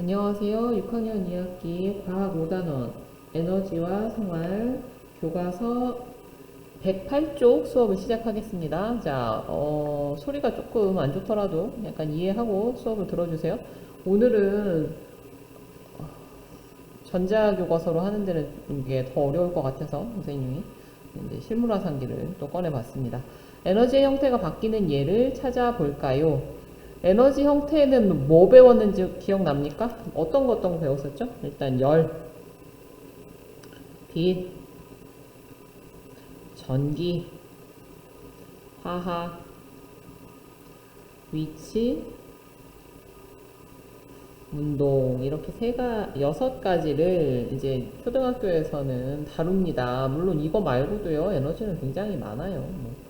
안녕하세요. 6학년 2학기 과학 5단원 에너지와 생활 교과서 108쪽 수업을 시작하겠습니다. 자, 소리가 조금 안 좋더라도 약간 이해하고 수업을 들어주세요. 오늘은 전자교과서로 하는 데는 이게 더 어려울 것 같아서 선생님이 이제 실물화상기를 또 꺼내봤습니다. 에너지의 형태가 바뀌는 예를 찾아볼까요? 에너지 형태는 뭐 배웠는지 기억납니까? 어떤 거 배웠었죠? 일단 열, 빛, 전기, 화학, 위치, 운동 이렇게 여섯 가지를 이제 초등학교에서는 다룹니다. 물론 이거 말고도요 에너지는 굉장히 많아요. 뭐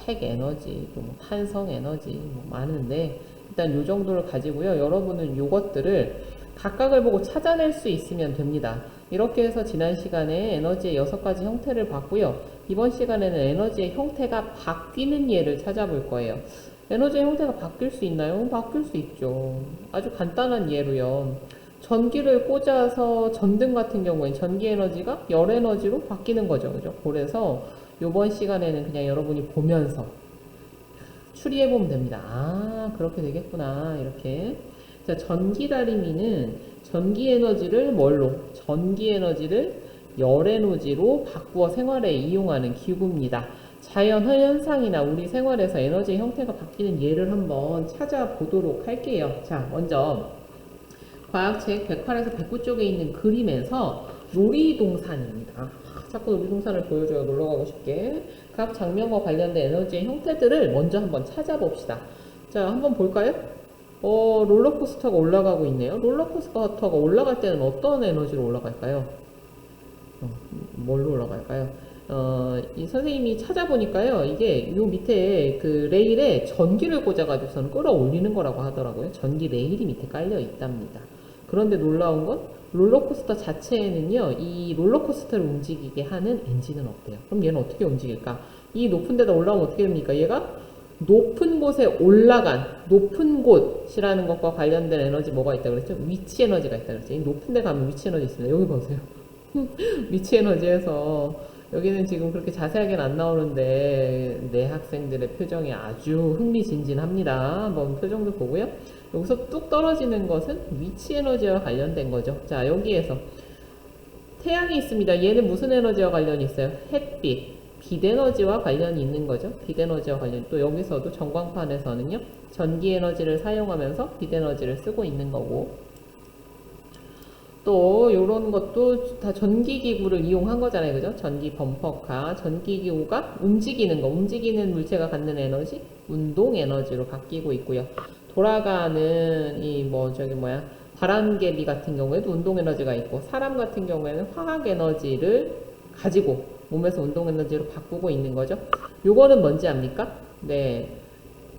핵 에너지, 또 뭐 탄성 에너지 뭐 많은데 일단 요 정도를 가지고요. 여러분은 요것들을 각각을 보고 찾아낼 수 있으면 됩니다. 이렇게 해서 지난 시간에 에너지의 6가지 형태를 봤고요. 이번 시간에는 에너지의 형태가 바뀌는 예를 찾아볼 거예요. 에너지의 형태가 바뀔 수 있나요? 바뀔 수 있죠. 아주 간단한 예로요. 전기를 꽂아서 전등 같은 경우에 전기 에너지가 열 에너지로 바뀌는 거죠. 그죠? 그래서 이번 시간에는 그냥 여러분이 보면서 추리해보면 됩니다. 아, 그렇게 되겠구나. 이렇게. 자, 전기다리미는 전기 에너지를 뭘로? 전기 에너지를 열 에너지로 바꾸어 생활에 이용하는 기구입니다. 자연 현상이나 우리 생활에서 에너지의 형태가 바뀌는 예를 한번 찾아보도록 할게요. 자, 먼저 과학책 108에서 109쪽에 있는 그림에서 놀이동산입니다. 자꾸 놀이동산을 보여줘요. 놀러가고 싶게. 각 장면과 관련된 에너지의 형태들을 먼저 한번 찾아봅시다. 자, 한번 볼까요? 롤러코스터가 올라가고 있네요. 롤러코스터가 올라갈 때는 어떤 에너지로 올라갈까요? 뭘로 올라갈까요? 이 선생님이 찾아보니까요, 이게 요 밑에 그 레일에 전기를 꽂아가지고서는 끌어올리는 거라고 하더라고요. 전기 레일이 밑에 깔려 있답니다. 그런데 놀라운 건 롤러코스터 자체에는요, 이 롤러코스터를 움직이게 하는 엔진은 없대요. 그럼 얘는 어떻게 움직일까? 이 높은 데다 올라오면 어떻게 됩니까? 얘가 높은 곳에 올라간 높은 곳이라는 것과 관련된 에너지 뭐가 있다 그랬죠? 위치 에너지가 있다 그랬죠? 이 높은 데 가면 위치 에너지 있습니다. 여기 보세요. 위치 에너지에서 여기는 지금 그렇게 자세하게는 안 나오는데 내 학생들의 표정이 아주 흥미진진합니다. 한번 표정도 보고요. 여기서 뚝 떨어지는 것은 위치 에너지와 관련된 거죠. 자, 여기에서 태양이 있습니다. 얘는 무슨 에너지와 관련이 있어요? 햇빛, 빛 에너지와 관련이 있는 거죠. 빛 에너지와 관련. 또 여기서도 전광판에서는요, 전기 에너지를 사용하면서 빛 에너지를 쓰고 있는 거고, 또 요런 것도 다 전기기구를 이용한 거잖아요. 그죠? 전기 범퍼카, 전기기구가 움직이는 거, 움직이는 물체가 갖는 에너지, 운동 에너지로 바뀌고 있고요. 돌아가는 바람개비 같은 경우에도 운동 에너지가 있고, 사람 같은 경우에는 화학 에너지를 가지고 몸에서 운동 에너지로 바꾸고 있는 거죠. 요거는 뭔지 압니까? 네.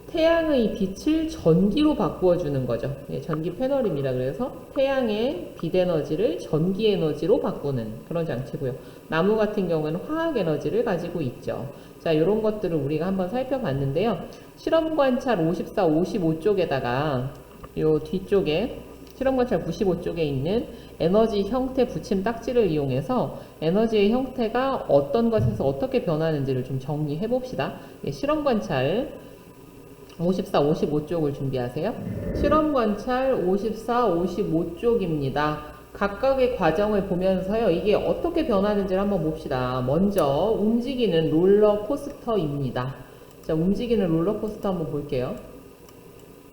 태양의 빛을 전기로 바꾸어주는 거죠. 예, 전기 패널입니다. 그래서 태양의 빛 에너지를 전기 에너지로 바꾸는 그런 장치고요. 나무 같은 경우에는 화학 에너지를 가지고 있죠. 자, 이런 것들을 우리가 한번 살펴봤는데요. 실험 관찰 54, 55쪽에다가 요 뒤쪽에 실험 관찰 95쪽에 있는 에너지 형태 붙임 딱지를 이용해서 에너지의 형태가 어떤 것에서 어떻게 변하는지를 좀 정리해 봅시다. 예, 실험 관찰 54, 55쪽을 준비하세요. 실험 관찰 54, 55쪽입니다. 각각의 과정을 보면서요. 이게 어떻게 변하는지를 한번 봅시다. 먼저 움직이는 롤러코스터입니다. 자, 움직이는 롤러코스터 한번 볼게요.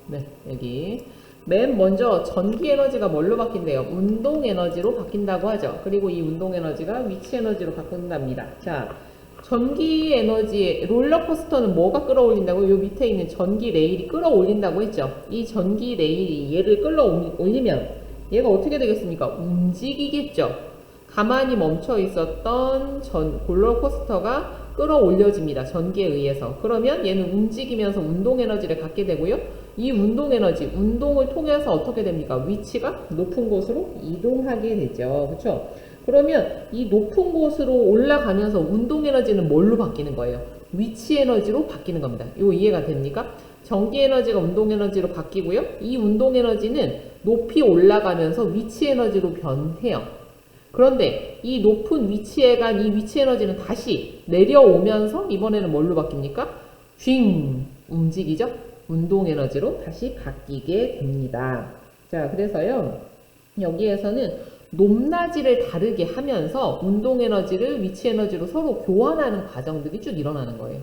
네, 여기. 맨 먼저 전기 에너지가 뭘로 바뀐대요? 운동 에너지로 바뀐다고 하죠. 그리고 이 운동 에너지가 위치 에너지로 바꾼답니다. 자, 전기 에너지, 롤러코스터는 뭐가 끌어올린다고? 요 밑에 있는 전기 레일이 끌어올린다고 했죠. 이 전기 레일이 얘를 끌어올리면 얘가 어떻게 되겠습니까? 움직이겠죠. 가만히 멈춰 있었던 롤러코스터가 끌어올려집니다. 전기에 의해서. 그러면 얘는 움직이면서 운동 에너지를 갖게 되고요. 이 운동 에너지, 운동을 통해서 어떻게 됩니까? 위치가 높은 곳으로 이동하게 되죠. 그렇죠? 그러면 이 높은 곳으로 올라가면서 운동 에너지는 뭘로 바뀌는 거예요? 위치 에너지로 바뀌는 겁니다. 이거 이해가 됩니까? 전기 에너지가 운동 에너지로 바뀌고요. 이 운동 에너지는 높이 올라가면서 위치 에너지로 변해요. 그런데 이 높은 위치에 간 이 위치 에너지는 다시 내려오면서 이번에는 뭘로 바뀝니까? 쥐 움직이죠? 운동 에너지로 다시 바뀌게 됩니다. 자, 그래서요. 여기에서는 높낮이를 다르게 하면서 운동 에너지를 위치 에너지로 서로 교환하는 과정들이 쭉 일어나는 거예요.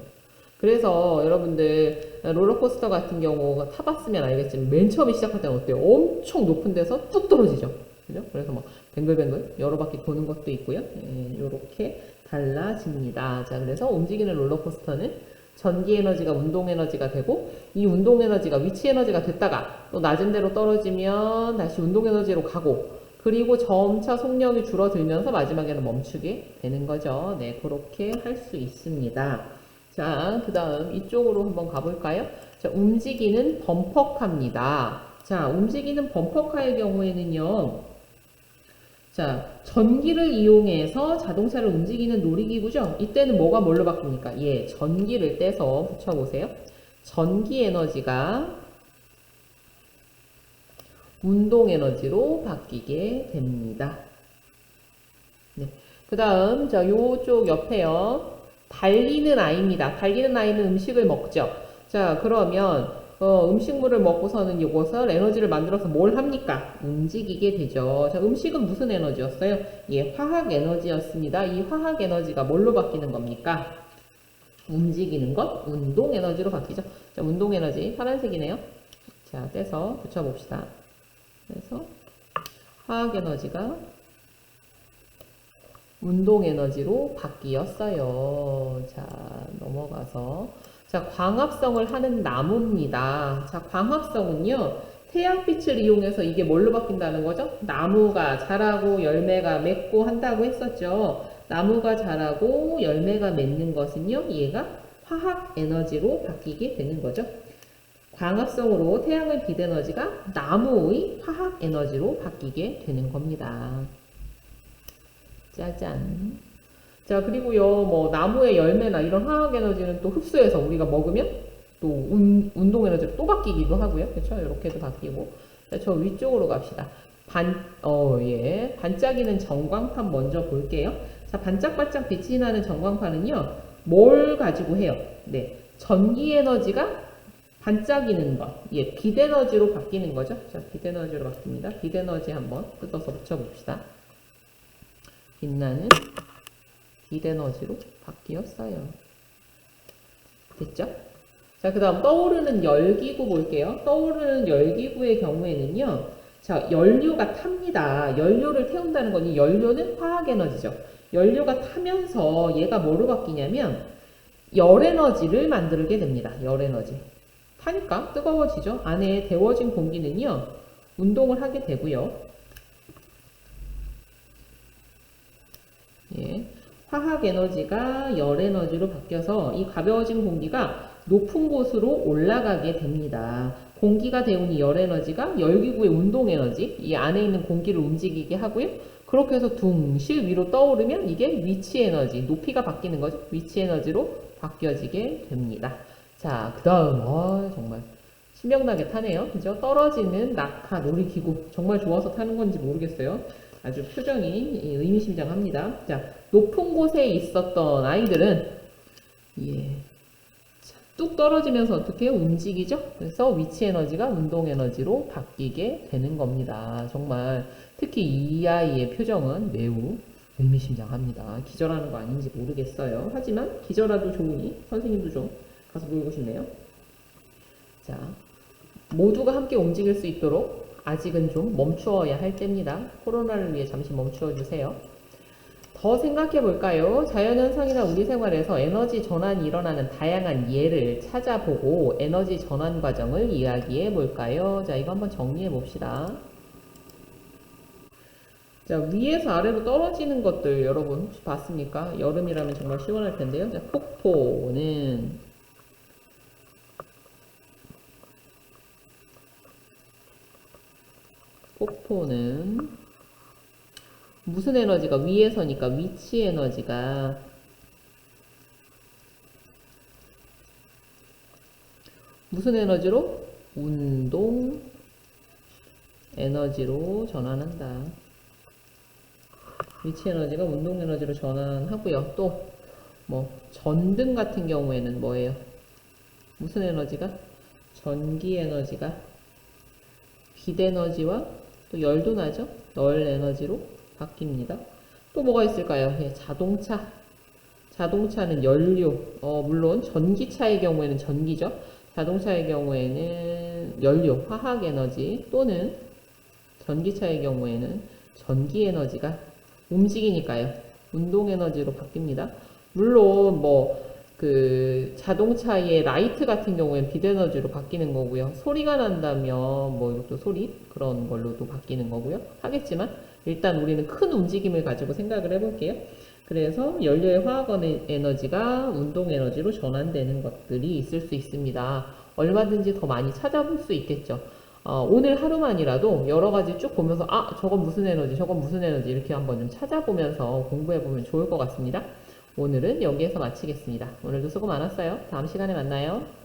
그래서 여러분들 롤러코스터 같은 경우 타봤으면 알겠지만 맨 처음에 시작할 때는 어때요? 엄청 높은 데서 뚝 떨어지죠. 그죠? 그래서 막 뱅글뱅글 여러 바퀴 도는 것도 있고요. 이렇게 달라집니다. 자, 그래서 움직이는 롤러코스터는 전기 에너지가 운동 에너지가 되고 이 운동 에너지가 위치 에너지가 됐다가 또 낮은 데로 떨어지면 다시 운동 에너지로 가고 그리고 점차 속력이 줄어들면서 마지막에는 멈추게 되는 거죠. 네, 그렇게 할 수 있습니다. 자, 그 다음 이쪽으로 한번 가볼까요? 자, 움직이는 범퍼카입니다. 자, 움직이는 범퍼카의 경우에는요. 자, 전기를 이용해서 자동차를 움직이는 놀이기구죠? 이때는 뭐가 뭘로 바뀝니까? 예, 전기를 떼서 붙여보세요. 전기 에너지가 운동 에너지로 바뀌게 됩니다. 네. 그 다음, 자, 요쪽 옆에요. 달리는 아이입니다. 달리는 아이는 음식을 먹죠. 자, 그러면 음식물을 먹고서는 이것을 에너지를 만들어서 뭘 합니까? 움직이게 되죠. 자, 음식은 무슨 에너지였어요? 예, 화학 에너지였습니다. 이 화학 에너지가 뭘로 바뀌는 겁니까? 움직이는 것, 운동 에너지로 바뀌죠. 자, 운동 에너지 파란색이네요. 자, 떼서 붙여봅시다. 그래서 화학 에너지가 운동 에너지로 바뀌었어요. 자, 넘어가서. 자, 광합성을 하는 나무입니다. 자, 광합성은요, 태양빛을 이용해서 이게 뭘로 바뀐다는 거죠? 나무가 자라고 열매가 맺고 한다고 했었죠. 나무가 자라고 열매가 맺는 것은요, 얘가 화학 에너지로 바뀌게 되는 거죠. 광합성으로 태양의 빛 에너지가 나무의 화학 에너지로 바뀌게 되는 겁니다. 짜잔. 자, 그리고요, 뭐, 나무의 열매나 이런 화학 에너지는 또 흡수해서 우리가 먹으면 또 운동 에너지로 또 바뀌기도 하고요. 그렇죠? 이렇게도 바뀌고. 자, 저 위쪽으로 갑시다. 예. 반짝이는 전광판 먼저 볼게요. 자, 반짝반짝 빛이 나는 전광판은요, 뭘 가지고 해요? 네. 전기 에너지가 반짝이는 것. 예, 빛 에너지로 바뀌는 거죠. 자, 빛 에너지로 바뀝니다. 빛 에너지 한번 뜯어서 붙여봅시다. 빛나는 빛 에너지로 바뀌었어요. 됐죠? 자, 그 다음 떠오르는 열기구 볼게요. 떠오르는 열기구의 경우에는요. 자, 연료가 탑니다. 연료를 태운다는 거니 연료는 화학 에너지죠. 연료가 타면서 얘가 뭐로 바뀌냐면 열 에너지를 만들게 됩니다. 열 에너지. 타니까 뜨거워지죠. 안에 데워진 공기는요. 운동을 하게 되고요. 예, 화학 에너지가 열 에너지로 바뀌어서 이 가벼워진 공기가 높은 곳으로 올라가게 됩니다. 공기가 데운 이 열 에너지가 열기구의 운동 에너지, 이 안에 있는 공기를 움직이게 하고요. 그렇게 해서 둥실 위로 떠오르면 이게 위치 에너지, 높이가 바뀌는 거죠. 위치 에너지로 바뀌어지게 됩니다. 자, 그 다음, 정말 신명나게 타네요. 그죠? 떨어지는 낙하 놀이기구. 정말 좋아서 타는 건지 모르겠어요. 아주 표정이 의미심장합니다. 자, 높은 곳에 있었던 아이들은 예, 뚝 떨어지면서 어떻게 움직이죠? 그래서 위치 에너지가 운동 에너지로 바뀌게 되는 겁니다. 정말 특히 이 아이의 표정은 매우 의미심장합니다. 기절하는 거 아닌지 모르겠어요. 하지만 기절하도 좋으니 선생님도 좀 가서 놀고 싶네요. 자, 모두가 함께 움직일 수 있도록 아직은 좀 멈추어야 할 때입니다. 코로나를 위해 잠시 멈추어 주세요. 더 생각해 볼까요? 자연현상이나 우리 생활에서 에너지 전환이 일어나는 다양한 예를 찾아보고 에너지 전환 과정을 이야기해 볼까요? 자, 이거 한번 정리해 봅시다. 자, 위에서 아래로 떨어지는 것들 여러분 혹시 봤습니까? 여름이라면 정말 시원할 텐데요. 자, 폭포는 무슨 에너지가 위에서니까 위치 에너지가 무슨 에너지로? 운동 에너지로 전환한다. 위치 에너지가 운동 에너지로 전환하고요. 또 뭐 전등 같은 경우에는 뭐예요? 무슨 에너지가? 전기 에너지가 빛 에너지와 또 열도 나죠? 열 에너지로 바뀝니다. 또 뭐가 있을까요? 예, 자동차. 자동차는 연료. 물론 전기차의 경우에는 전기죠. 자동차의 경우에는 연료, 화학 에너지 또는 전기차의 경우에는 전기 에너지가 움직이니까요. 운동 에너지로 바뀝니다. 물론 그 자동차의 라이트 같은 경우에는 빛 에너지로 바뀌는 거고요. 소리가 난다면 뭐 이것도 소리 그런 걸로도 바뀌는 거고요. 하겠지만 일단 우리는 큰 움직임을 가지고 생각을 해볼게요. 그래서 연료의 화학 에너지가 운동 에너지로 전환되는 것들이 있을 수 있습니다. 얼마든지 더 많이 찾아볼 수 있겠죠. 오늘 하루만이라도 여러 가지 쭉 보면서 저건 무슨 에너지, 저건 무슨 에너지 이렇게 한번 좀 찾아보면서 공부해보면 좋을 것 같습니다. 오늘은 여기에서 마치겠습니다. 오늘도 수고 많았어요. 다음 시간에 만나요.